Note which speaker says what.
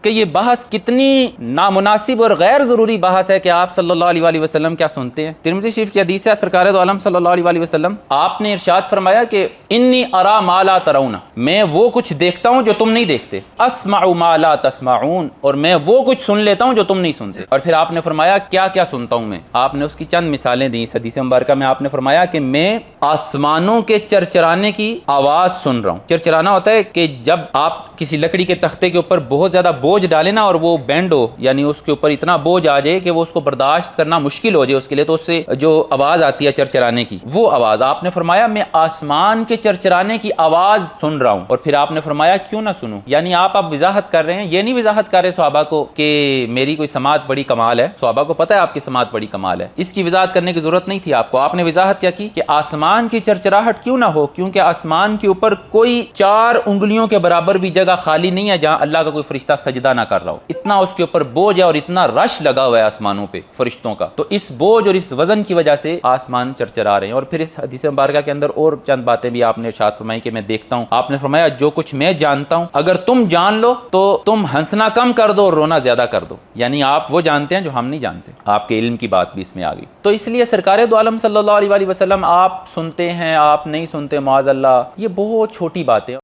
Speaker 1: کہ یہ بحث کتنی نامناسب اور غیر ضروری بحث ہے کہ آپ صلی اللہ علیہ وآلہ وسلم کیا سنتے ہیں۔ ترمذی شریف کی حدیث ہے، سرکار دو عالم صلی اللہ علیہ وآلہ وسلم آپ نے ارشاد فرمایا کہ انی ارا ما لا ترون، میں وہ کچھ دیکھتا ہوں جو تم نہیں دیکھتے، اسمع ما لا تسمعون، اور میں وہ کچھ سن لیتا ہوں جو تم نہیں سنتے۔ اور پھر آپ نے فرمایا کیا کیا سنتا ہوں میں، آپ نے اس کی چند مثالیں دیں۔ اس حدیث مبارکہ میں آپ نے فرمایا کہ میں آسمانوں کے چرچرانے کی آواز سن رہا ہوں۔ چرچرانا ہوتا ہے کہ جب آپ کسی لکڑی کے تختے کے اوپر بہت زیادہ بوجھ ڈالے نا اور وہ بینڈ ہو، یعنی اس کے اوپر اتنا بوجھ آ جائے کہ وہ اس کو برداشت کرنا مشکل ہو جائے اس کے لیے، تو اس سے جو آواز آتی ہے چرچرانے کی، وہ آواز آپ نے فرمایا میں آسمان کے چرچرانے کی آواز سن رہا ہوں۔ اور پھر آپ نے فرمایا کیوں نہ سنوں، یعنی آپ اب وضاحت کر رہے ہیں، یہ نہیں وضاحت کر رہے صحابہ کو کہ میری کوئی سماعت بڑی کمال ہے، صحابہ کو پتہ ہے آپ کی سماعت بڑی کمال ہے، اس کی وضاحت کرنے کی ضرورت نہیں تھی آپ کو۔ آپ نے وضاحت کیا کی کہ آسمان کی چرچراہٹ کیوں نہ ہو، کیونکہ آسمان کے اوپر کوئی 4 انگلیوں کے برابر بھی جگہ خالی نہیں ہے جہاں اللہ کا کوئی فرشتہ سجدہ نہ کر رہا ہو، اتنا اس کے اوپر بوجھ ہے اور اتنا رش لگا ہوا ہے آسمانوں پہ فرشتوں کا، تو اس بوجھ اور اس وزن کی وجہ سے آسمان چرچرا رہے ہیں۔ اور پھر اس حدیث مبارکہ کے اندر اور چند باتیں بھی آپ نے ارشاد فرمائی کہ میں دیکھتا ہوں، آپ نے فرمایا جو کچھ میں جانتا ہوں اگر تم جان لو تو تم ہنسنا کم کر دو اور رونا زیادہ کر دو، یعنی آپ وہ جانتے ہیں جو ہم نہیں جانتے۔ آپ کے علم کی بات بھی اس میں آ گئی۔ تو اس لیے سرکار دو عالم صلی اللہ علیہ وآلہ وسلم آپ سنتے ہیں آپ نہیں سنتے، معاذ اللہ، یہ بہت چھوٹی باتیں